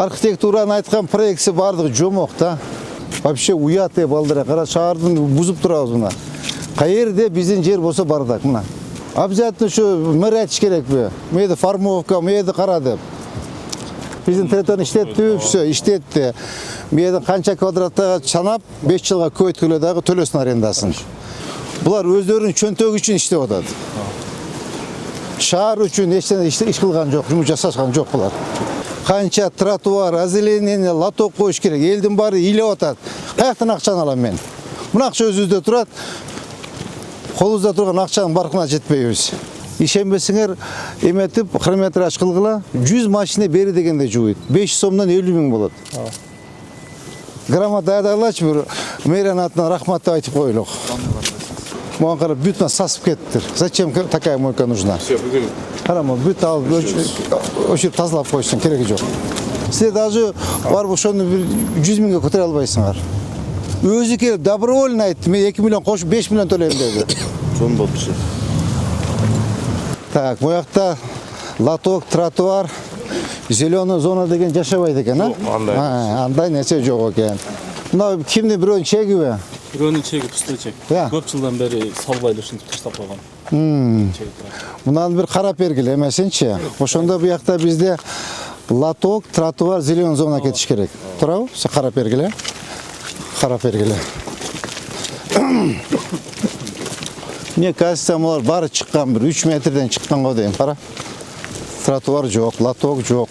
Архитектураны айткан проектisi бардыгы жомок да. Вообще уят балдыра. Кара шаардын бузуп турабыз мына. Каерде биздин жер болсо бардак мына. Обязательно şu mэр айтыш керекпи? Мейди формовка, мейди кара деп. Биздин территорияны иштеттиби? Все, иштетти. Мейди канча квадраттага чанап 5 жылга көйткүлө дагы төлөсүн арендасын. Булар өздөрүнүн чөнтөгү үчүн иштеп атат. Шаар үчүн иш кылган жок, жумуш жасашкан жок булар. Канча тротуар, озеленение, лоток коюш керек. Элдин баары ыйлап атат. Каяктан акчаны алам мен? Мына акча өзүбүздө турат. Колубузда турган акчанын баркына жетпейбиз. Ишенбесиңер, эметип хронометраж кылгыла, 100 машина бери дегенде жууйт. 500 сомдон 50 000 болот. Грамота даярдагылачы бир мэриянын атынан рахмат деп айтып коелук. Маған қарап бүтін сасып кеттір. Зачем такая мойка нужна? Все, бүгін. Қарама, бүт алып, өшіріп тазалап қойсын, керегі жоқ. Сіз даже бар бұшоны 100 000-ге көтере албайсыңар. Өзі келіп, добровольно айтты, мен 2 миллион қошып 5 миллион төлеймін деді. Жон болып тұр. Так, мұяқта лоток, тротуар, зеленый зона деген жашабайды екен, а? Андай. Андай нәсе жоқ екен. Мына кімде біреуін чегі бе? Біреуінің чегі пустой чек. Көп жылдан бері салбайлы үшін таштап қойған. Мынаны бір қарап бергіле емесінші. Ошонда бұл жақта бізде лоток, тротуар, зеленый зона кетіш керек. Тұрау? Сен қарап бергіле. Қарап бергіле. Мне кажется, олар бары шыққан бір 3 метрден шыққан ғой деймін. Қара. Тротуар жоқ, лоток жоқ.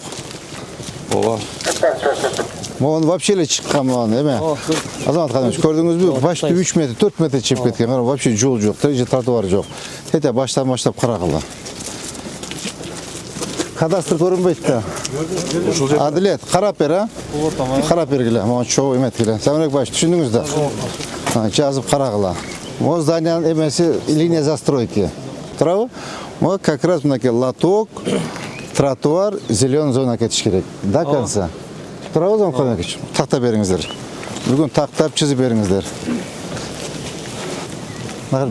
Ола. Оны вообще ле шыққан маған, еме? Азамат Қадамович, көрдіңіз бе? Башты 3 метр, 4 метр чеп кеткен. Вообще жол жоқ, тротуар жоқ. Тете баштан баштап қарақылы. Кадастр көрінбейді да. Адилет, қарап бер, а? Қарап бергіле, маған шоу емет келе. Сәмірек баш, түсіндіңіз да? Жазып қарақылы. Ол зданияның емесі линия застройки. Тұрау? Ол как раз мұнаке лоток, тротуар, зеленый зона кетіш керек. До конца. Тұрау Азамат Қадамович, тақта беріңіздер. Бүгін тақтап чызып беріңіздер.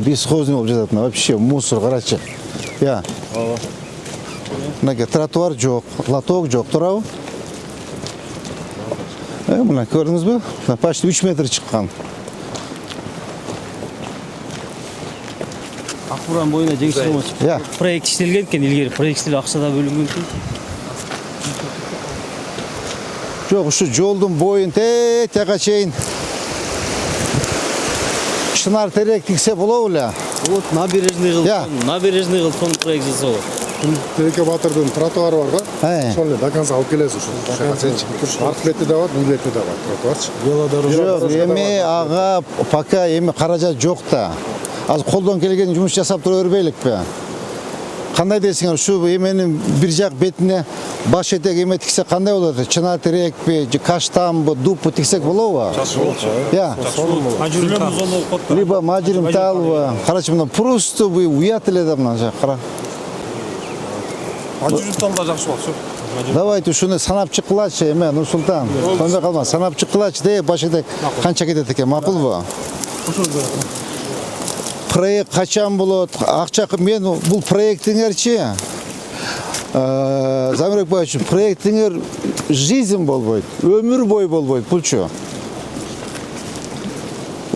Бесхозный болып жататын, вообще мусор, қарачы. Я. Мұнаке тротуар жоқ, лоток жоқ. Тұрау? Мұна көрдіңіз бе? Почти 3 метр шыққан. Ақбуран бойына жеңіс проект іштелген екен, елгері проекттер ақшада бөлінген екен. Жоқ, ұшы жолдың бойын тәға шейін шынар терек тіксе болау өлі. Вот набережный қылып соны проект жасау. Тереке Батырдың тротуары бар ғой? Соны до конца алып келесіз. Арт бетте де бар, бұл бетте де бар тротуар. Жоқ, еме аға, пока еме қаражат жоқ та. Аз қолдан келген жұмыс жасап тұра өрбейлік бе? Қандай дейсіңер, шу еменің бір жақ бетіне баш етек еме тіксе қандай болады? Чына терек бе, каштан бе, дуп бе тіксек болау ба? Либо мажырым тал бе. Қарачы мұна просто бұй уят еледі мұна жақ, қара. Мажырым талда жақсы болды. Давайте шуны санап чыққылачы, еме, Нұрсұлтан. Сонда қалма, санап чыққылачы де, баш етек қанша кетеді екен, мақұл ба? Проект қачан болады, ақша мен бұл проектіңерші, Замирек Байович, проектіңер жизнь болбойды, өмір бой болбойды, бұл чо.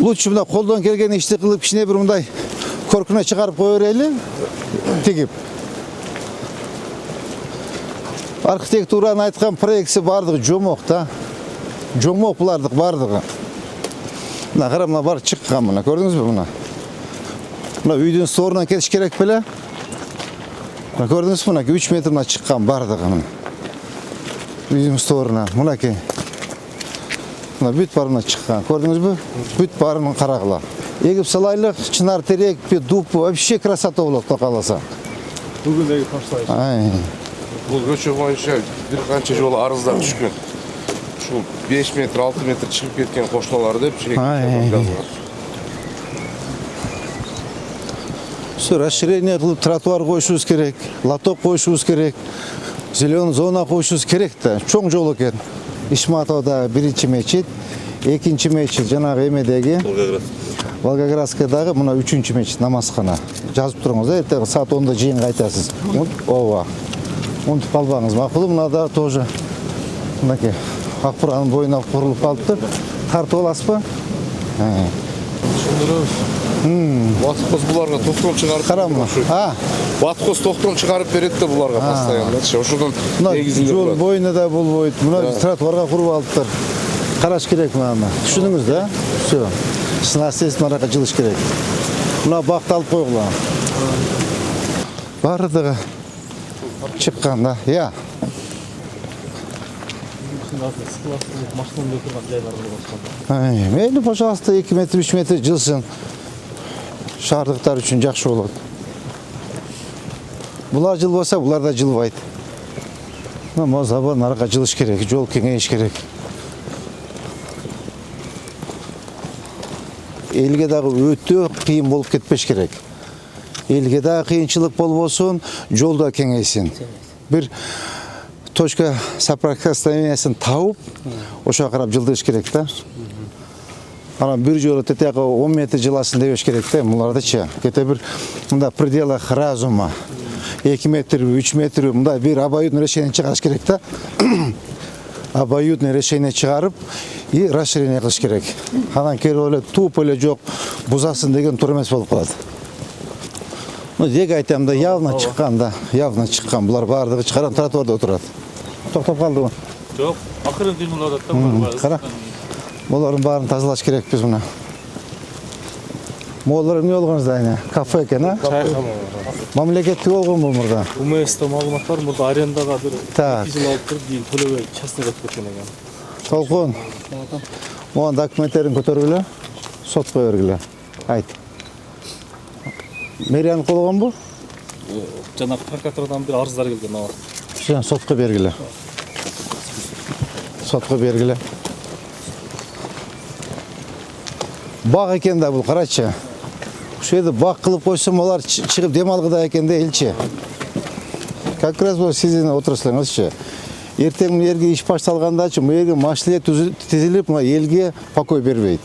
Лучше мұна қолдан келген ішті қылып, кішіне бір мұндай көркіне шығарып қойыр әлі, тегіп. Архитектураны айтқан проектісі бардығы жомоқ та. Жомоқ бұлардық бардығы. Мұна қара мұна бар шыққан мұна, көрдіңіз бе мұна? Мұна үйдің сторынан кетіш керек біле. Мұна көрдіңіз мұна 3 метр мұна шыққан бардығы мұна. Үйдің сторынан. Мұна ке. Мұна бүт бар мұна шыққан. Көрдіңіз бе? Бүт барының қарағыла. Егіп салайлық, чынар терек, дуп, вообще красота болады тоқаласа. Бүгіндегі таштайыз. Бұл көше бойынша бір қанша жолы арыздар түшкен. Шул 5 метр, 6 метр шығып кеткен қошталары деп жазылған. Расширение қылып тротуар қойшуыз керек, лоток қойшуыз керек, зеленый зона қойшуыз керек та. Чоң жол екен. Ишматовдағы бірінші мечет, екінші мечет жаңағы емедегі, Волгоградскайдағы мұна 3-ші мечет намазхана. Жазып тұрыңыз, ертең саат 10-да жиын қайтасыз. Ова. Ұмытып қалбаңыз. Мақұлы мұнада тоже Мынакей Акбуранын боюна курулуп калыптыр. Тартып аласыз ба? Баткоз буларга токтон чыгарып Карама. Баткоз токтон чыгарып берет да буларга постоянно. Ошодон негизинде Жол турат. боюна да болбойт. Мына тротуарга куруп алыптыр. Караш керек мына. Түшүндүңүз да? Всё. Снастесин аракка жылыш керек. Мына бакты алып койгула. Бардыгы чыккан да. Я. Машинаны өтүргөн жайлар болот. Мейли, пожалуйста, 2 метр, 3 метр жылсын. Шаардыктар үчүн жакшы болот. Булар жылбаса, булар да жылбайт. Мына забан аракка жылыш керек, жол кеңейиш керек. Элге дагы өтө кыйын болуп кетпеш керек. Элге дагы кыйынчылык болбосун, жол да кеңейсин. Бир точка соприкосновениясын тауып, ошого карап жылдыш керек да. Ана бир жолу тетега 10 метр жыласын дебеш керек да, булардычы. Кете бир мында пределах разума. 2 метр, 3 метр, мында бир обоюдный решение чыгарыш керек да. Обоюдный решение чыгарып и расширение кылыш керек. Анан келип эле туп эле жок, бузасын деген туура эмес болуп калат. Ну, деги айтам да, явно чыккан да, явно чыккан. Булар бардыгы чыгарып тротуарда отурат. Токтоп калдыбы? Жок, акырын кыймылдап атат да. Кара. Булардын баарын тазалаш керекпиз мына. Могулар эмне болгонуздар эне? Кафе экен, а? Чайхана. Мамлекеттик болгонбу мурда? УМС'те маалымат бар, мурда арендага бир Так. 2 жыл алып туруп, кийин төлөбөй частныйга өтүп кеткен экен. Толкун. Могун документтерин көтөргүлө, сотко бергиле. Айт. Мэриянын колгонбу? Жанагы прокуратурадан бир арыздар келген ага. Sen sotku belgile. Sotku belgile. Bak eken de bu karaçı. Şöyle bak kılıp koysam olar çıkıp demalgıda eken de elçi. Как раз bu sizin oturuşlarınızçı. Erteң yerge iş baştalganda bu yerge maşlıya tizilip elge pakoy berбейт.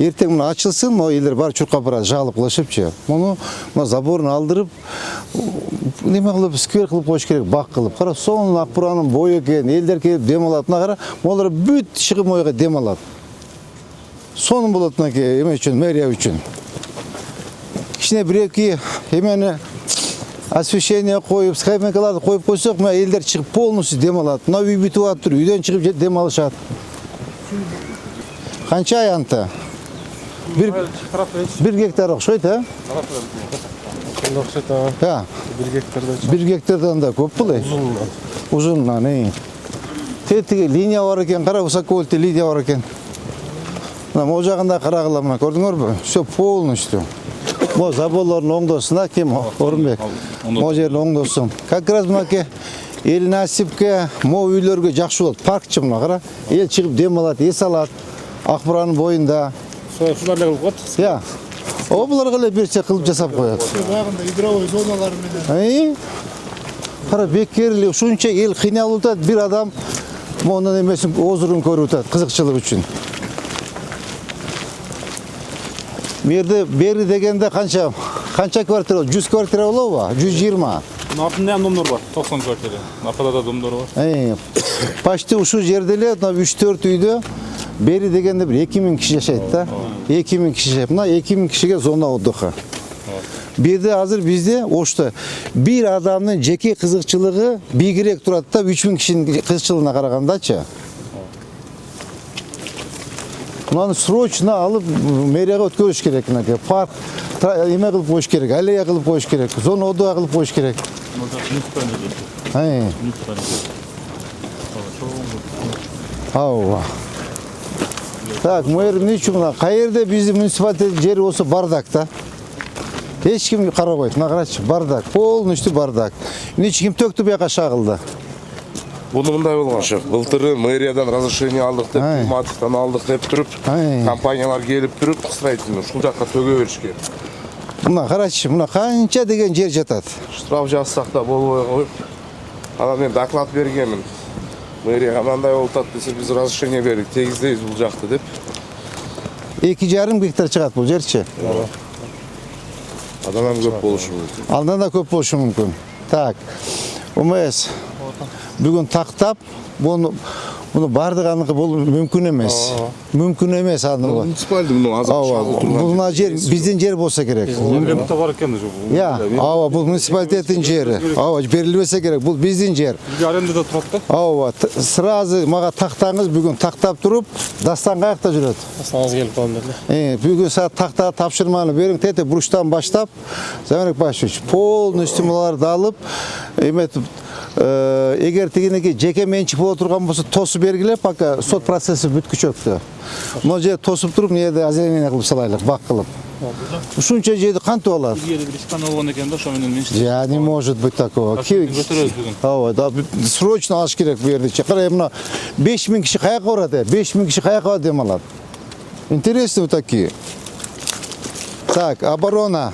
Erteң mına açılsın, o eller бар çurqa bara жалып кылышыпчы. Муну заборун алдырып, неме кылып, сквер кылып коюш керек, бак кылып. Кара, сонун Акбуранын бою экен, элдер келип дем алат. Мына кара, олар бүт чыгым ойга дем алат. Сонун болот мынакей эме үчүн, мэрия үчүн. Кичине бир-эки эмени освещение коюп, скамейкаларды коюп койсок, мына элдер чыгып полностью дем алат. Мына үй бүтүп атыптыр, үйдөн чыгып дем алышат. Канча аянты? Bir gektar okşaydı ha? Ya. 1 gektardan da көп бұл ей? Uzunlan ей. Тетіге линия бар екен, қара высоковольтты линия бар екен. О жағында қарағыла мына, көрдіңер бі? Все полностью. Мо заборлардың оңдосына кем Орынбек. Мо жердің оңдосын. Как раз мынаке ел насипке, мо үйлерге жақшы болды. Паркчы мына қара. Ел шығып дем алады, ес алады. Акбуранын бойында. Шулар эле кылып коет. Ya. O bularga эле берсе кылып жасап коет. Багында игровой зоналар менен. Кара бекерли ушунча эл кыйналып атат, бир адам монун эмесин озурун көрүп атат, кызыкчылык үчүн. Бери дегенде канча квартира? 100 квартира болобу? 120. Артында домдор бар, 90 квартира. Апада домдор бар. Почти ушул жерде эле 3-4 үйдө бери дегенде бир 2000 киши жашайт да. 2000 киши жашайт. Мына 2000 кишиге зона отдыха. Бирде азыр бизде ошто бир адамдын жеке кызыкчылыгы бийигирээк турат да 3000 кишинин кызыкчылыгына карагандачы. Мынаны срочно алып мэрияга өткөрүш керек мынакей. Парк эме кылып коюш керек, аллея кылып коюш керек, зона отдыха кылып коюш керек. Ау. Так, мэр эмне үчүн мына каерде биздин муниципалитет жери болсо бардак да. Эч ким карабайт. Мына карачы, бардак, полностью бардак. Эмне үчүн ким төктү буяка шагылды? Bunu мындай болгон шек. Былтыры мэриядан разрешение алдык деп, климаттыктан алдык деп туруп, компаниялар келип туруп, строительный ушул жакка төгө беришкен. Мына карачы, мына канча деген жер жатат. Штраф жазсак да болбой коюп, анан мен доклад бергенмин. Мэрияга мындай болуп атат десе, биз разрешение бердик, тегиздейбиз бул жакты деп. 2,5 гектар чыгат бул жерчи. Андан көп болушу мүмкүн. Андан да көп болушу мүмкүн. Так. УМС. бүгін тақтап, Bunu bardığanlığı bol mümkün emez. Mümkün emez anladın mı? Municipaldi bunu azap şahı turgan. Bunlar yer bizden yer bolsa gerek. Münibette var ekan şu. Ya, ava bu municipalitetin yeri. Ava berilmese gerek. Bu bizden yer. Bir arendada turат da. Ava sırazı maga taktağınız bugün taktap durup dastan kayakta jüröt. Asаңыз келип калдым деп. Bugün saat taktağa tapşırmanı verin tete buruştan başlap Zamanek başlıyor. Polностью mulardı alıp emet eğer tegineki jeke mençip oturgan bolsa tosu belgilep baka sot prosesi bütkü çöktü. Mына же тосуп туруп нерде азеление кылып салайлык, бак кылып. Ушунча жерди кантип алат? Илгери бир искан болгон экен да, ошо менен мен Я не может быть такого. көтөрөбүз бүгүн. Ооба, да срочно алыш керек бу жерди. Карай мына 5000 киши каяка барат? 5000 киши каяка дем алат? Интересно такие. Так, оборона.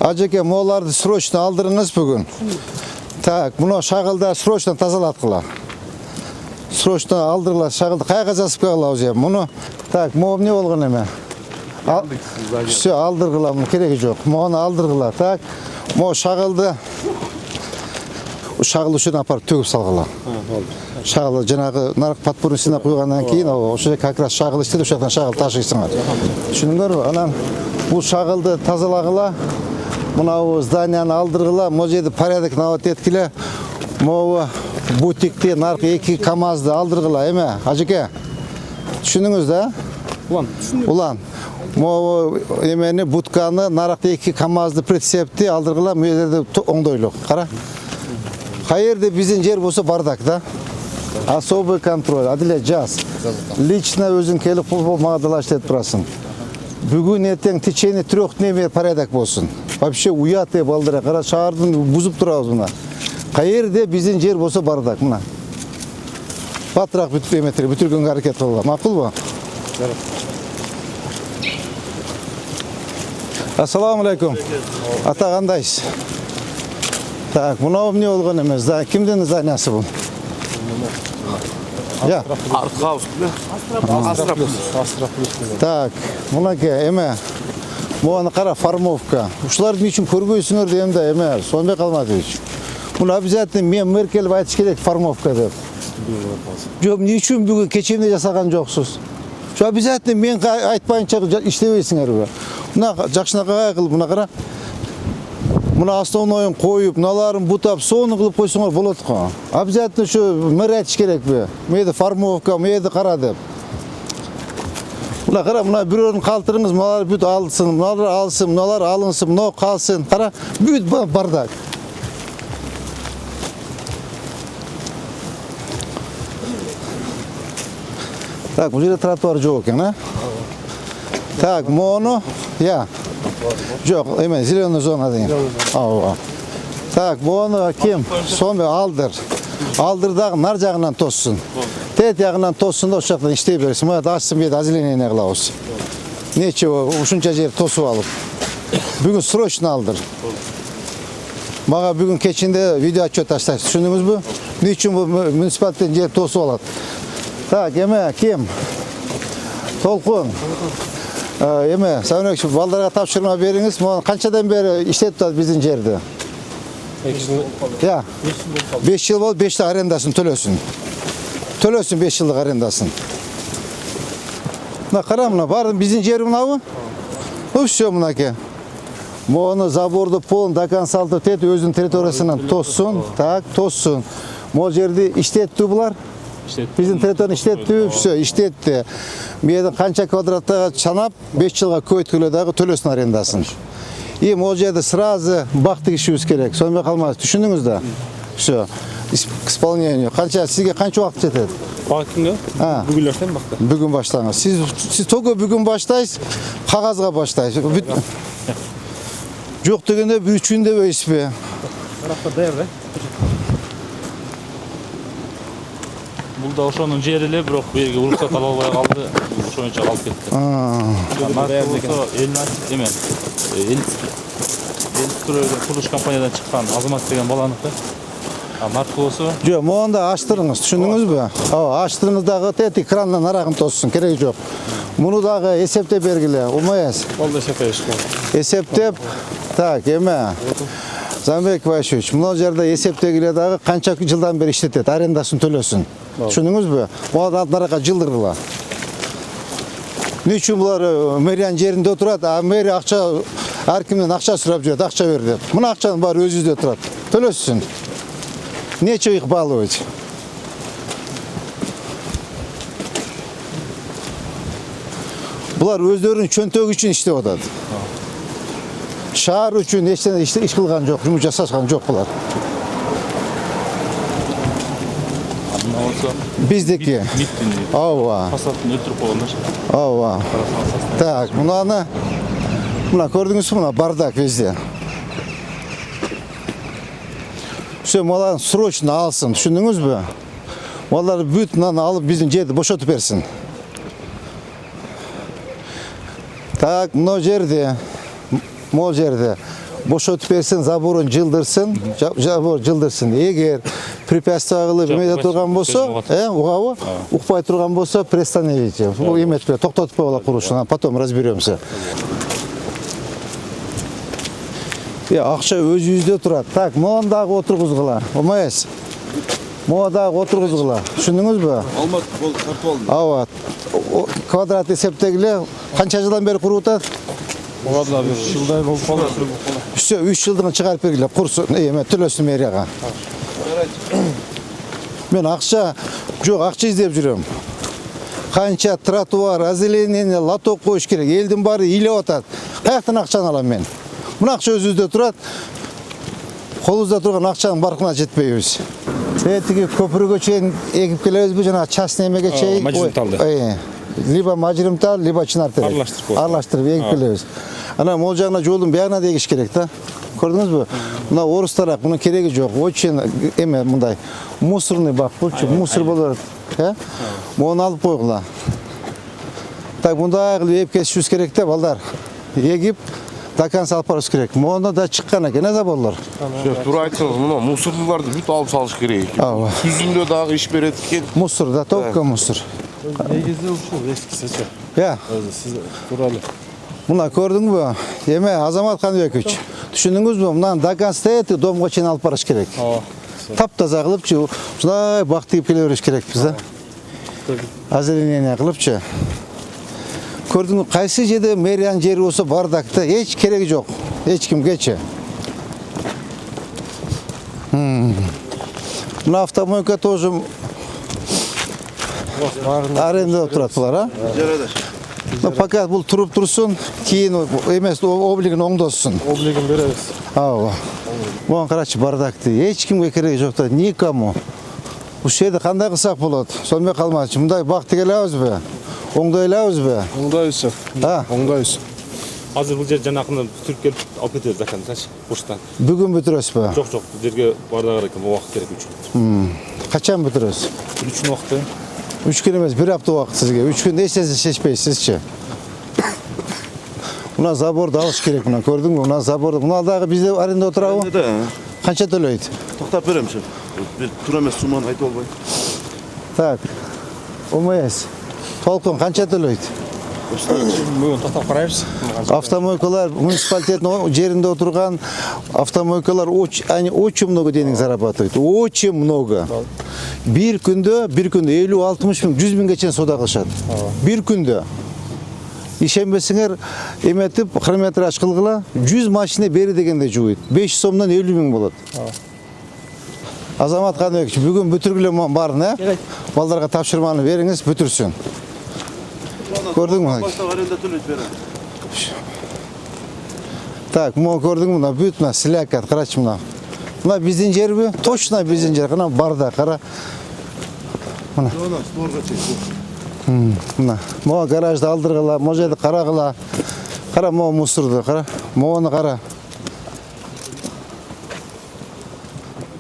Ажеке, моларды срочно алдырыңыз бүгүн. Так, мына шагылда срочно тазалаткыла. Срочно алдырыла шагылды. Каяка жазып калгыла уже. Муну так, могу эмне болгон эме? Все, алдыргыла, муну кереги жок. Могуну алдыргыла. Так, могу шагылды. Шагыл үчүн апарып төгүп салгыла. Шагыл жанагы нарык подпорусуна куйгандан кийин ошо как раз шагыл иштеп, ошол жактан шагыл ташыйсыңар. Түшүндүңөрбү? Анан бул шагылды тазалагыла. Мына зданияны алдыргыла, могу жерди порядок наводить эткиле. Могу бутикти, наркы 2 КАМАЗды алдыргыла, эме, ажеке. Түшүндүңүз да? Улан. Могу эмени бутканы, нарыкты 2 КАМАЗды прицепти алдыргыла, му жерде оңдойлук. Кара. Каерде биздин жер болсо бардак да. Особый контроль, адиле жаз. Лично өзүң келип мага дала иштетип турасың. Бүгүн эртең течение 3 дней порядок болсун. Вообще уят балдыра, кара шаардын бузуп турабыз мына. Каерде биздин жер болсо бардак мына. Батыраак бүтүргөнгө аракет кылгыла. Макулбу? Ассаламу алейкум. Ата кандайсыз? Так, мына эмне болгон эмес? Да, кимдин зданиясы бул? Я. Так, мынаке эме. Муну кара формовка. Ушуларды үчүн көрбөйсүңөр дейм да эме, Сонбек Алматович. Муну обязательно мен Меркель айтыш керек формовка деп. Жок, эмне үчүн бүгүн кечемде жасаган жоксуз? Şu обязательно мен айтпайынча иштебейсиңерби? Мына жакшынакай кылып, мына кара. Мына основнойун коюп, мыналарын бутап, сону кылып койсоңор болот го. Обязательно şu мэр айтыш керекпи? Мейди формовка, мейди кара деп. Мына кара, мына бирөөнүн калтырыңыз, мыналар бүт алсын, мыналар алсын, мыналар алынсын, мына калсын. Кара, бүт бардак. Так, bu жерде тротуар жок экен, а? Так, мону, я. Жок, эме, зеленый зона дейм. Ооба. Так, мону ким? Соны алдыр. Алдырдагы нар жагынан тоссун. Тет жагынан тоссун да ошол жактан иштей берсин. Мына ачсын бет озеленение кылабыз. Нече ушунча жер тосуп алып. Бүгүн срочно алдыр. Мага бүгүн кечинде видео отчет таштайсыз. Түшүндүңүзбү? Эмне үчүн бул муниципалитеттин жер тосуп алат? Так, эме, ким? Толкун. Эме, Савнек, балдарга тапшырма бериңиз. Могу канчадан бери иштетип атат биздин жерди? 5 жыл. Я. 5 жыл болуп 5 жыл арендасын төлөсүн. Төлөсүн 5 жылдык арендасын. Мына кара, мына бардын биздин жери мынабы? Всё мынаке. Мону заборду полун дакан салтып тет өзүнүн территориясынан тоссун. Так, тоссун. Могу жерди иштеттүү булар. Биздин территорияны иштеттүү, всё, иштетти. Мээден канча квадраттага чанап 5 жылга көйткүлө дагы төлөсүн арендасын. И могу жерде сразу бак тигишибиз керек. Сонбек Алматович, түшүндүңүз да? Всё. Исполнение. Канча сизге канча убакыт жетет? Бакыңга? Бүгүн баштайм бакта. Бүгүн баштаңыз. Сиз только бүгүн баштайсыз, кагазга баштайсыз. Жок дегенде 3 күн дебейсизби? Тарапта даяр да. Бул да ошонун жери эле, бирок берге уруксат ала албай калды. Ошончо алып кетти. Эме, курулуш компаниядан чыккан Азамат деген баланыкы. Наркосу. Жок, монда ачтырыңыз, түшүндүңүзбү? Ооба, ачтырыңыз дагы тет экрандан нарагын тоссун, кереги жок. Муну дагы эсептеп бергиле, умаяс. Болду эсептейбиз. Эсептеп, так, эме. Замбек Вашевич, мына жерде эсептегиле дагы канча жылдан бери иштетет, арендасын төлөсүн. Түшүндүңүзбү? Буга наракка жылдыргыла. Нечүн булар мэриянын жеринде отурат, а мэри акча ар кимден акча сурап жүрөт, акча бер деп. Мына акчанын баары өзүбүздө турат. Төлөсүн. Нече их баловать. Булар өздөрүнүн чөнтөгү үчүн иштеп атат. Шаар үчүн эчтене иш кылган жок, жумуш жасашкан жок булар. Биздики. Ооба. Фасадын өлтүрүп койгондар. Ооба. Так, мына көрдүңүзбү, мына бардак везде. Все, маларын срочно алсын, түшүндүңүзбү? Малар бүт мынаны алып биздин жерди бошотуп берсин. Так, мына жерде бошотуп берсин, заборун жылдырсын, забор жылдырсын. Эгер препятствие кылып эмете турган болсо, угабы? Укпай турган болсо, приостановите. Бул эметпе, токтотуп коелу курушун, потом разберемся. Акча өзүбүздө турат. Так, могон дагы отургузгула. Омайс. Могон дагы отургузгула. Түшүндүңүзбү? Алмат, бол тартып алдым. Ооба. Квадрат эсептегиле канча жылдан бери куруп атат? Буга 3 жылдай болуп калды. Все, 3 жылдыгын чыгарып бергиле, курсун, эме төлөсүн мэрияга. Мен акча издеп жүрөм. Канча тротуар, озеленение, лоток коюш керек. Элдин баары ыйлап атат. Каяктан акчаны алам мен? Мына акча өзүбүздө турат. Колубузда турган акчанын баркына жетпейбиз. Тиги көпүргө чейин эгип келебизби, жана частный эмеге чейин? Мажримталды. Либо мажримтал, либо чынар терек. Аралаштырып эгип келебиз. Ана могул жагына жолдун биягына дегиш керек да. Көрдүңүзбү? Мына орус тарап, мунун кереги жок. Очень эме мындай мусорный бак болчу, мусор болот, Мону алып койгула. Так, мындай кылып эгип кетишибиз керек да, балдар. Эгип до конца алып барыш керек. Мону да чыккан экен, заборлор. Туура айттыңыз, мына мусорларды бүт алып салыш керек экен. Ооба. Түзүндө дагы иш берет экен. Мусор да, только мусор. Негизи ушул эскисечи. Өзү сиз тууралуу. Мына көрдүңбү? Эме Азамат Каныбекович, түшүндүңүзбү? Мынаны до конца домго чейин алып барыш керек. Таптаза кылыпчы, ушундай бак тигип келе бериш керекпиз да. Озеленение кылыпчы. Көрдүңүз, кайсы жерде мэриянын жери болсо бардакта, эч кереги жок. Эч кимгечи. Мына автомойка тоже арендада турат булар, Жарадаш. Пока бул туруп турсун, кийин эмес облигин оңдосун. Облигин беребиз. Ооба. Могун карачы бардакты. Эч кимге кереги жок да, никому. Ушул жерде кандай кылсак болот? Сонбой калмачы. Мындай бак тигелебизби? Оңдойлабызбы? Оңдойбуз. Оңдойбуз. Азыр бул жер жанакынан бүтүрүп келип алып кетебиз заканчы. Буштан. Бүгүн бүтүрөсүзбү? Жок, бул жерге бардыгы экен, убакыт керек үчүн. Качан бүтүрөсүз? 3 күн убакыт. 3 күн эмес, 1 апта убакыт сизге. 3 күндө эч нерсе чечпейсизчи. Мына заборду алыш керек, мына көрдүңбү? Мына заборду, мына дагы бизде аренда отурабы? Канча төлөйт? Токтоп берем шеф. Бир туура эмес сумманы айтып албайм. Так. ОМС. Толкун канча төлөйт? Бүгүн токтоп карайбыз. Автомойкалар муниципалитеттин жеринде отурган автомойкалар очень много денег зарабатывают. Очень много. Bir күндө 50-60 миң, 100 миңге чейин соода кылышат. Bir күндө. Ишенбесиңер, эметип хронометраж кылгыла, 100 машина бери дегенде жууйт. 500 сомдон 50 миң болот. Азамат Каныбекович, бүгүн бүтүргүлө барын, балдарга тапшырманы бериңиз, бүтүрсүн. Көрдүңбү? Башта аренда төлөйт берем. Так, могу көрдүңбү? Мына бүт мына слякат, карачы мына. Мына биздин жерби? Точно биздин жер. Кана барда, кара. Мына. Сторга чек. Мына. Могу гаражды алдыргыла, могу жерди карагыла. Кара могу мусорду, кара. Могуну кара.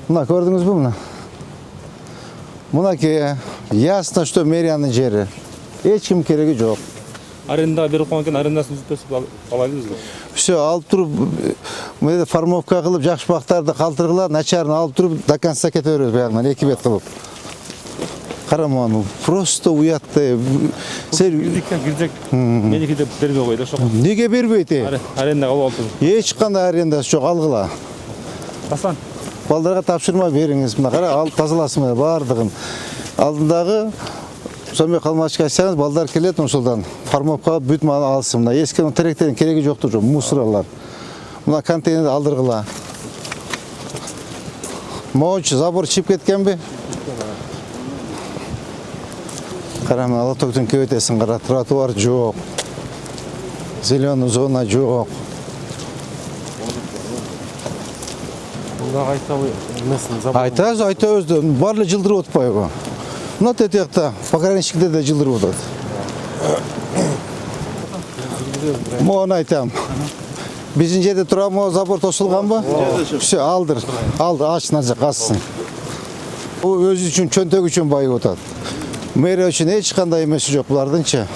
Мына көрдүңүзбү мына? Мынакей ясно, что мэриянын жери. Эч ким кереги жок. Аренда берип койгон экен, арендасын түзөп алайлыбызбы? Все, алып туруп, мына формовка кылып, жакшы бактарды калтыргыла, начарын алып туруп, до конца кете беребиз баягынан 2 бет кылып. Караман, просто уятты. Кирдек, меники деп бербей койду, ошо. Неге бербейт? Аренда алып алып. Эч кандай арендасы жок, алгыла. Hasan. Балдарға тапшырма беріңіз. Мына қара, ал тазаласың бардығын. Алдындағы сонымен қалмашқа айтсаңыз, балдар келеді Нұрсұлтан. Формовка бүт мал алсын. Мына ескі теректердің керегі жоқты жоқ, мусоралар. Мына контейнерді алдырғыла. Моуч, забор чип кеткен бе? Қарама, Алатоктың көйтесін қара, тротуар жоқ. Зеленый зона жоқ. Айта өзді, барлы жылдырып отпай ғой. Мына тетекті, пограничникте де жылдырып отады. Моғын айтам. Біздің жерде тұрам, забор тосылған ба? Все, алдыр, ач наржа қассың. Ол өзі үшін, чөнтек үшін байы отады. Мэрия үшін еш қандай емесі жоқ бұлардыңша.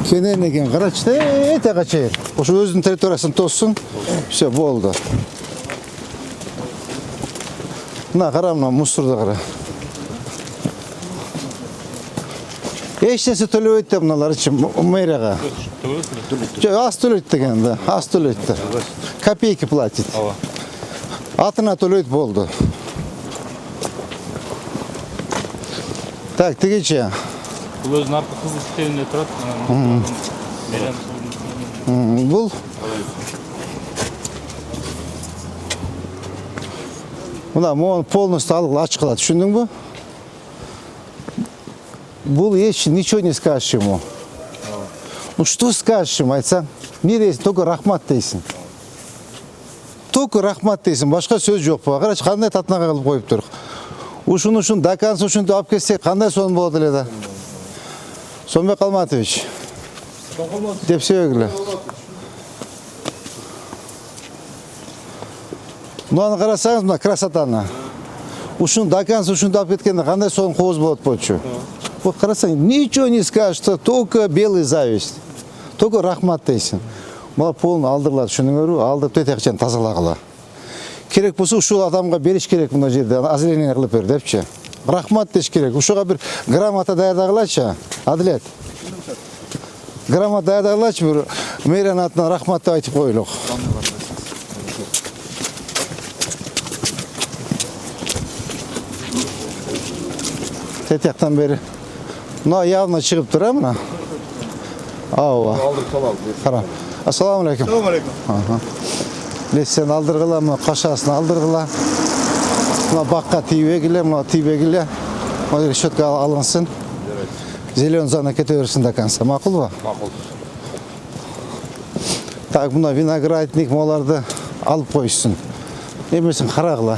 Кенен екен қарачты, әте қачайыр. Ошы өзінің территориясын тоссын, все, болды. Мына қара, мына мусорды қара. Ешнесі төлі өйтті мұналар үшін мэрияға. Аз төлі өйтті деген, аз төлі өйтті. Копейки платит. Атына төлі өйт болды. Так, тегече. Бұл өзінің арқы қызыл сетевінде тұрады. Бұл мына моғын полностью алып ачық қылады, үшіндің бі? Бұл еш ничего не скажешь ему. Ну что скажешь ему, айтсаң? Не дейсің, только рахмат дейсің. Только рахмат дейсің, башқа сөз жоқ па. Қарашы, қандай татынаға қылып қойып тұр. Ушын, даканс ушын алып кетсек, қандай сон болады леді? Сонбек Алматович. Деп сөйгілі. Мынаны қарасаңыз, мына красотаны. Ушын, даканс ушын алып кеткенде, қандай сон қоғыз болады почу. Вот қарасаң, ничего не скажешь, только белый зависть. Только рахмат дейсің. Мына полын алдырлады, шының өрі, алдырып тетекчен тазалағыла. Керек болса, ұшыл адамға беріш керек мұна жерде, азеление қылып бер, депші. Рахмат деш керек. Ұшыға бір грамота даярдағылачы, Аділет. Грамота даярдағылачы, бір мэрияның атынан рахматты айтып қойылық. Тетектен бері. Мына явно шығып тұра мұна. Ауа. Қарам. Ассаламу алейкум. Ассаламу алейкум. Лесен алдырғыла, мұна қашасын алдырғыла. Мұна баққа тейбегіле, мұна тейбегіле. Мұна решетка алынсын. Зелен зона кете өрсін даканса. Мақұл ба? Мақұл. Так, мұна виноградник моларды алып қойсын. Емесін қарағыла.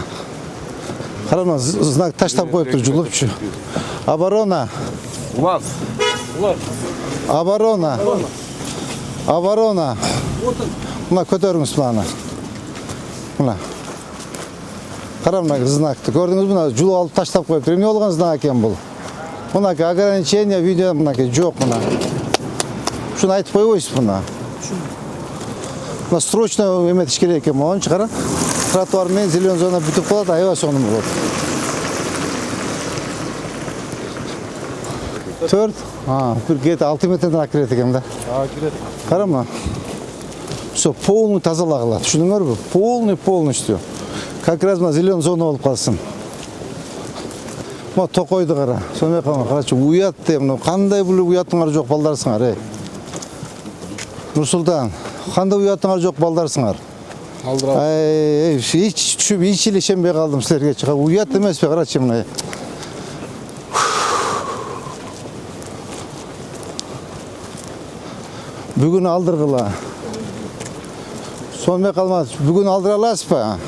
Қарағыла, знак таштап қойып тұр, жұлыпшы. Оборона. Улан. Оборона. Оборона. Мұна көтеріңіз мұнаны. Мұна. Қара мұна знакты. Көрдіңіз мұна жұлы алып таштап қойып тұр. Не олған знак екен бұл? Мұна ограничение видео мұна жоқ мұна. Шуны айтып қой ойсыз мұна. Мұна срочно еметіш керек екен. Мұны шығара. Тротуар мен зелен зона бүтіп қалады, айва соным болады. Төрт. Bir geti 6 metreden akıret ekem de. Kara mı? Все, полный тазалағыла. Düşündüңөр бі? Полный. Как раз мына зелен зона болып қалсын. Ма тоқойды қара. Сонымен қама, қарачы, уят деймін. Қандай бұл уяттыңар жоқ балдарсыңар, ей? Нұрсұлтан, қандай уяттыңар жоқ балдарсыңар? Ей, еш елешенбей қалдым сілерге шыға. Уят емес бе, қарачы мұна. Бүгін алдырғыла. Сонымен қалмады. Бүгін алдыра аласыз ба?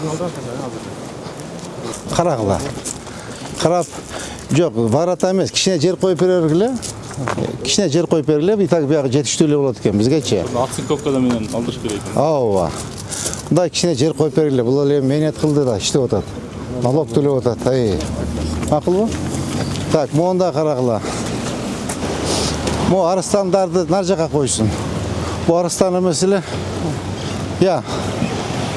Қарағыла. Қарап, жоқ, варата емес. Кішіне жер қойып берергілі. Кішіне жер қойып берілі. Итак, бияғы жетіштөлі болады екен, бізге че? Аксинковкада менен алдырыш керек. Ауа. Бұнда кішіне жер қойып берілі. Бұл әлі менет қылды да, ішті отады. Налог төлі отады. Мақыл ба? Так, мұнда қарағыла. Мұ арыстандарды нар жаққа қойсын. Bu arıstanın mesela ya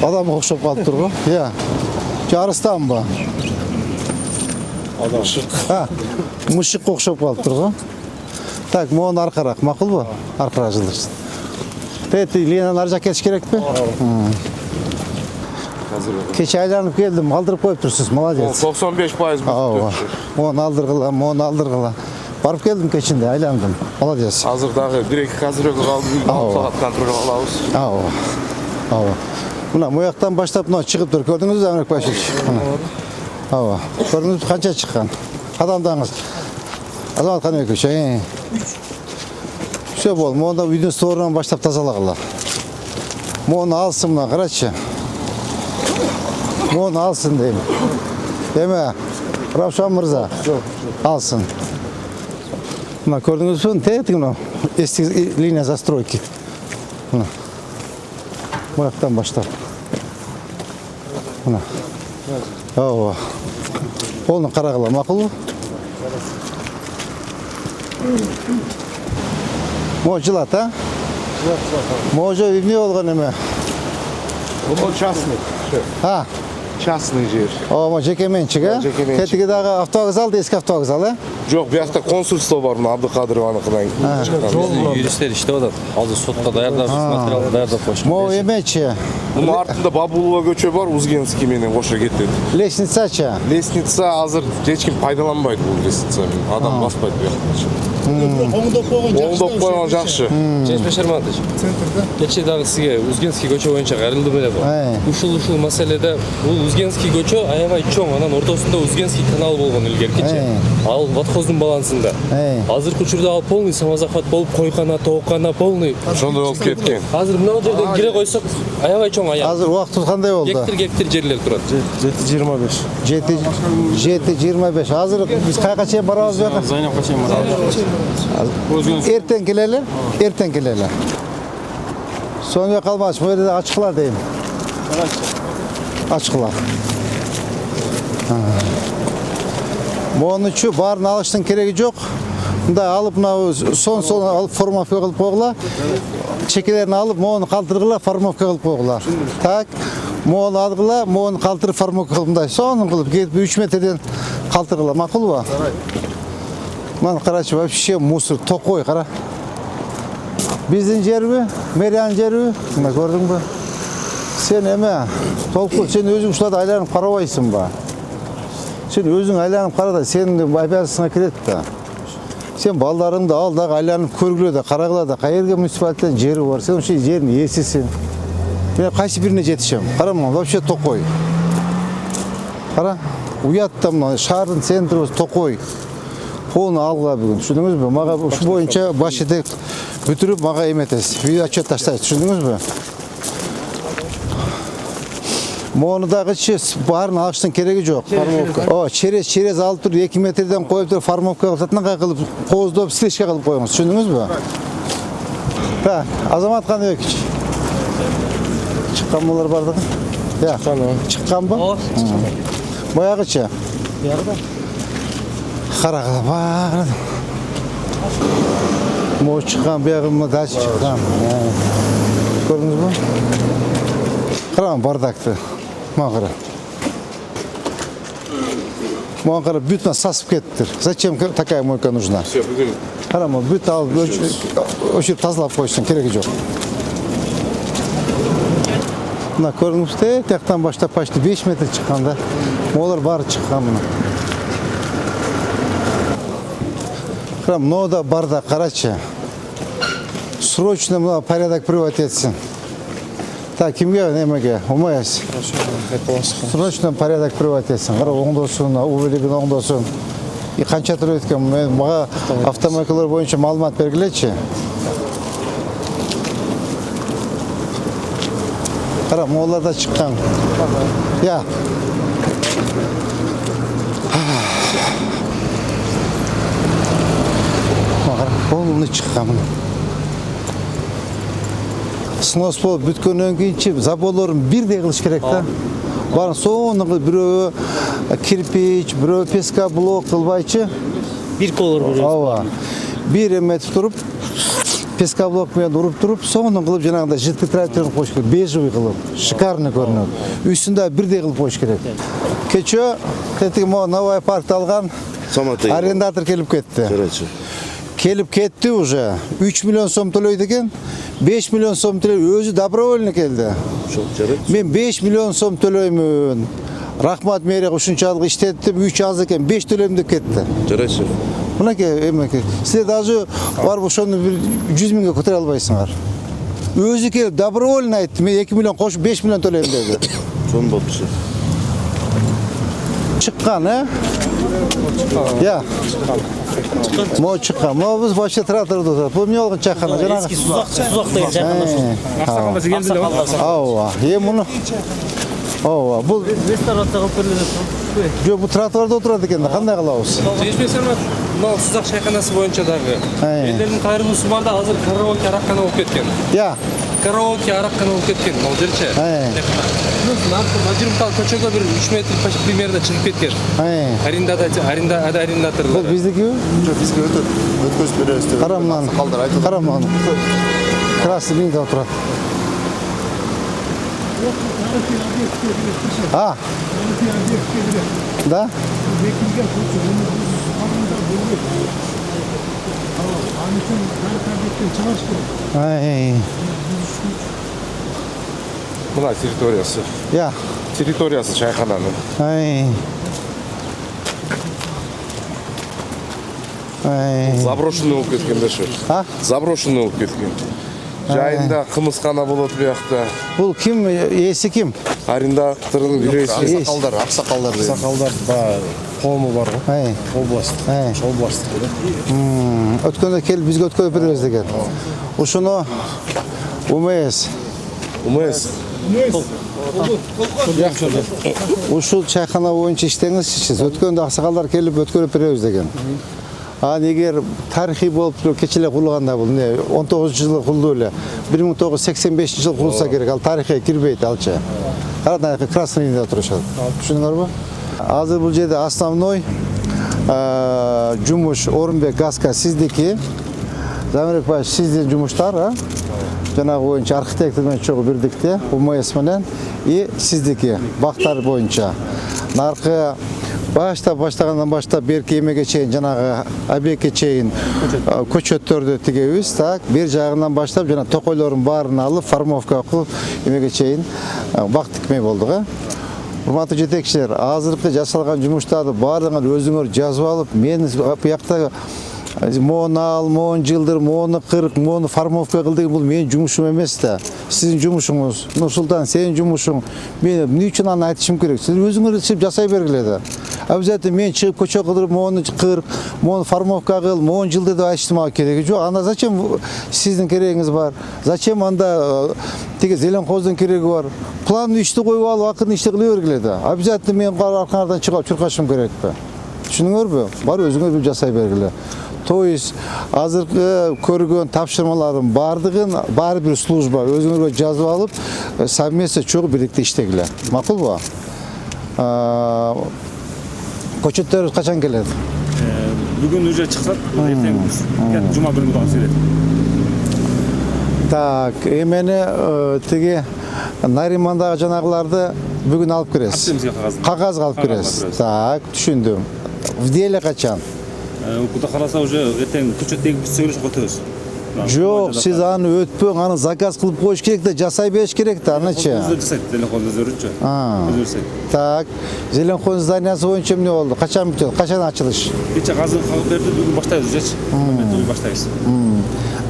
adam okşap kalıp durgu ya arıstan bu adam mışık okşap kalıp durgu tak muğun arkarak makul bu arkarak jıldırsın Teti Lina'nın arca kes gerek mi? Keçe aylanıp geldim, aldırıp koyup dursunuz, молодец. 95% Onu aldırgıla, onu aldırgıla. Barıp geldim keçinde, aylandım, молодец. Hazır dağı 1-2 kazırığı kaldı. 6 saat kontrol alabız. Buna bu yaktan başlayıp buna çıkıp dur. Gördünüz mü Emrek Başıç? Gördünüz mü kança çıkan? Adamdanız. Azamat kanı yok. Şu bol. Onda videonun story'dan başlayıp tazalakla. Onu alsın buna karaçı. Onu alsın diyeyim. Değil mi? Ravşan Mirza. Alsın. Buna gördünüz mü? Teğetik mi? Eski linya застройки. Buna. Bu yaktan başlar. Buna. Onu karagıla makul mu? Moğuculat ha? Moğucu ne olgan eme? Bu частный. Ha? Частный жер. O Cekemençik ha? Cekemençik. Tetiki dağı avtovokzal da eski avtovokzal ha? Жоқ, бұяқта консульство бар мына Абдықадырованыкынан. Юристтер иште атат. Азыр сотко даярдап, материалды даярдап коюшат. Моğu emekçi. Бұның артында Бабулова көчө бар, Узгенский менен кошо кетет. Лестницачы. Лестница азыр эч ким пайдаланбайт бул лестницаны. Адам баспайт буякта. Оңдоп койгон жакшы. Жеңиш Арманович. Кечээ дагы сизге Узгенский көчө боюнча кайрылды беле бу. Ушул маселеде бул Узгенский көчө аябай чоң, анан ортосунда Узгенский канал болгон илгеркичи. Ал ватхоздун балансында. Азыркы учурда ал полный самозахват болуп, койкана, тооккана полный. Ошондой болуп кеткен. Азыр мына жерде кире койсок аябай чоң аяк. Hazır vakti qanday oldu? Гектар жерлер турат. 7-25. Hazır biz kayga çeye barabız yok. Зайнапка чейин барабыз. Erten geleli. Erten geleli. Sonra kalmaz. Böyle de açıklar diyeyim. Açıklar. Bunun için barın alıştın keregi yok. Bunda alıp son alıp formovka kılıp koygular. Çekilerini alıp onu kaldırgılar, formovka kılıp koygular. Tak. Onu algılar, onu kaldırıp formovka kılıp sonun kılıp gelip 3 metreden kaldırgılar. Makul var. Lan Karaçı вообще мусор tokoy kara. Bizim жерби, Meriyan жерби. Buna gördün mü? Sen eme, tolku sen özün şurada aylanıp karabaysın ba. Sen özün aylanıp karada senin baybarısına kiret da. Sen ballarını da al da aylanıp körgüle de karagıla da kayırga municipalitetin jeri var. Sen o şey jerin yesisin. Ben kaysi birine jetişem. Karama вообще tokoy. Kara, uyattım lan şahrın sentri tokoy. Onu algıla bugün. Düşündünüz mü? Mağa şu boyunca baş etek bütürüp mağa emetesiz. Video açıp taşlayız. Düşündünüz mü? Onu da geçiş barın ağaçtan keregi yok. O çerez alıp dur 2 metreden koyup dur farmovka satına kılıp kozdoп slishka kılıp koyuyoruz. Düşündünüz mü? Ha, Azamat kanı yok hiç. Çıkan bunlar bardı. Ya. Çıkan mı? Bayağı geçe. Yarda. Karagıla bak. Moğu çıkan bir yakınma daş çıkan. Gördünüz mü? Karan bardaktı. Mağara. Mağara bütün sasıp kettir. Zачем такая мойка нужна? Все, бүгін Karama bütün al, o tazlap koysun, gerek yok. Buna gördünüz de, tekten başta 5 metre çıkanda. Moğlar bar çıkan buna. Крам, но да барда Карачи. Срочно мына порядок приводить etsin. Так, кимге немеге? Умаяс. Срочно порядок приводить etsin. Кара оңдосын, убелигин оңдосын. И канча tur өткөн, мен мага автомобиль боюнча маалымат бергилечи. Кара, моолар да чыккан. Я. Onu çıkan. Сынос болып бүткөннөн кийин заборлорун бирдей кылыш керек да. Барын сонугу бирөө кирпич, бирөө песка блок кылбайчы. Bir kolor vuruyor. Ооба. Бир эметип туруп, песка блок менен уруп туруп, сонун кылып жанагындай жидкий тракторун коюш керек. Бежевый кылып, шикарный көрүнөт. Үстүндө бирдей кылып коюш керек. Кечөө тетиги могу новый паркты алган арендатор келип кетти. Kelip ketdi уже. 3 milyon so'm to'laydi ekan. 5 milyon so'm төлөп өзү добровольно келди. Мен 5 milyon so'm төлөймүн. Рахмат мэрия ушунчалык иштеттим, 3 аз экен, 5 төлөйм деп кетти. Жарайт, шеф. Мынакей, эмеке. Силер даже барып ошону 100 миңге көтөрө албайсыңар. Өзү келип добровольно айтты, мен 2 milyon кошуп 5 milyon төлөйм деди. Чоң болуп, шеф. Чыккан, Я. Мо чыккан. Мо биз башка трактордо турат. Бул эмне болгон чайкана? Эски сузак деген чайкана ушул. Аксакалда келди эле. Ооба. Муну. Ооба. Бул Реставрация кылып берилет. жок, бул трактордо отурат экен. Кандай кылабыз? Жетпесем, мына сузак чайканасы боюнча дагы. Элдердин кайрымысы бар да азыр караоке араккана болуп кеткен. Караоке араккана болуп кеткен, ал жерчи. Мажирымтал көчөгө бир 3 метр примерно чыгып кеткен. Арендатор. Бул биздикиби? Жок, бизге өткөзүп беребиз деп. Караман. Калдар айтып. Караман. Красный линияда отурат. Да? Мына территориясы. Территориясы чайкананын. Заброшенный болуп кеткен да, шеф. Заброшенный болуп кеткен. Жайында кымызкана болот буякта. Бул ким, ээси ким? Арендатордун билбейсиз. Аксакалдар. Аксакалдар коому бар го. Область. Область деп. Өткөндө келип бизге өткөрүп беребиз деген. Ушуну УМС. Ушул чайкана боюнча иштеңизчи, сиз өткөндө аксакалдар келип өткөрүп беребиз деген. Эгер тарихи болуп кечеле курулганда бул 19-жылы курулду эле. 1985-жылы курулса керек, ал тарихка кирбейт алчы. Карадан красный линияда турушат. Түшүнүңөрбү? Азыр бул жерде основной жумуш Орунбек Гаска сиздики. Замирбек бай сиздин жумуштар, жанагы боюнча архитектор менен чогуу бирдикте, УМС менен и сиздики бактар боюнча. Наркы баштагандан баштап берки эмеге чейин жанагы объектке чейин көчөттөрдү тигебиз, так, бир жагынан баштап жана токойлордун баарын алып формовка кылып эмеге чейин бак тикмей болдук. Урматтуу жетекчилер, азыркы жасалган жумуштарды баардыгын өзүңөр жазып алып, мен буякта мону ал, мону жылдыр, мону кырк, мону формовка кыл деген бул менин жумушум эмес да. Сиздин жумушуңуз. Нурсултан, сенин жумушуң. Мен эмне үчүн аны айтышым керек? Сиз өзүңөр чыгып жасай бергиле да. Обязательно мен чыгып көчө кылдырып, мону кырк, мону формовка кыл, мону жылдыр деп айтыштым кереги жок. Анда зачем сиздин керегиңиз бар? Зачем анда тиги зеленхоздун кереги бар? План ишти коюп алып, акырын ишти кыла бергиле да. Обязательно мен аркаңардан чыгып чуркашым керекпи? Түшүнүңөрбү? Бар өзүңөр бир жасай бергиле. То есть азыркы көргөн тапшырмалардын баары бир служба өзүңөргө жазып алып, совместно чогуу бирикте иштегиле. Макулбу? Көчөттөр качан келет? Бүгүн уже чыксат, эртең жума күнү да келет. Так, эмени тиги Наримандагы жанагыларды бүгүн алып киресиз. Кагазга алып киресиз. Так, түшүндүм. В деле качан? Куда караса уже эртең көчөт эгип сөйлөшүп өтөбүз. Жок, сиз аны өтпөң, аны заказ кылып коюш керек да, жасай бериш керек да, анычы. Жасайт, Зеленхон өзүрүнчү. Так, Зеленхон зданиясы боюнча эмне болду? Качан бүтөт? Качан ачылыш? Кече азыр калып берди, бүгүн баштайбыз уже. Бүгүн баштайбыз.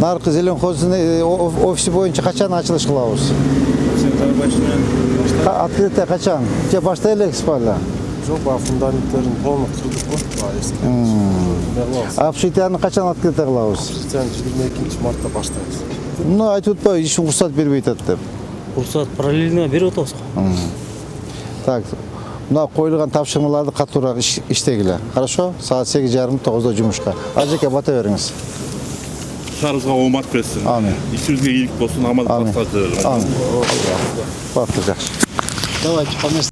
Наркы Зеленхоздун офиси боюнча качан ачылыш кылабыз? Открытие качан? Же баштай элексиз бала? Жок, фундаменттерин полный кырдык го. Обшитияны качан открытие кылабыз? 22 мартта баштайбыз. Ну, айтып атпайбы, эч уруксат бербейт деп. Уруксат параллельно берип атабыз го. Так, мына коюлган тапшырмаларды катуураак иштегиле. Хорошо? Саат 8:30-9 жумушка. Ажеке бата бериңиз. Шаарыбызга оомат берсин. Амин. Ишибизге ийгилик болсун, амандык Амин. Бакты жакшы. Давайте по месту.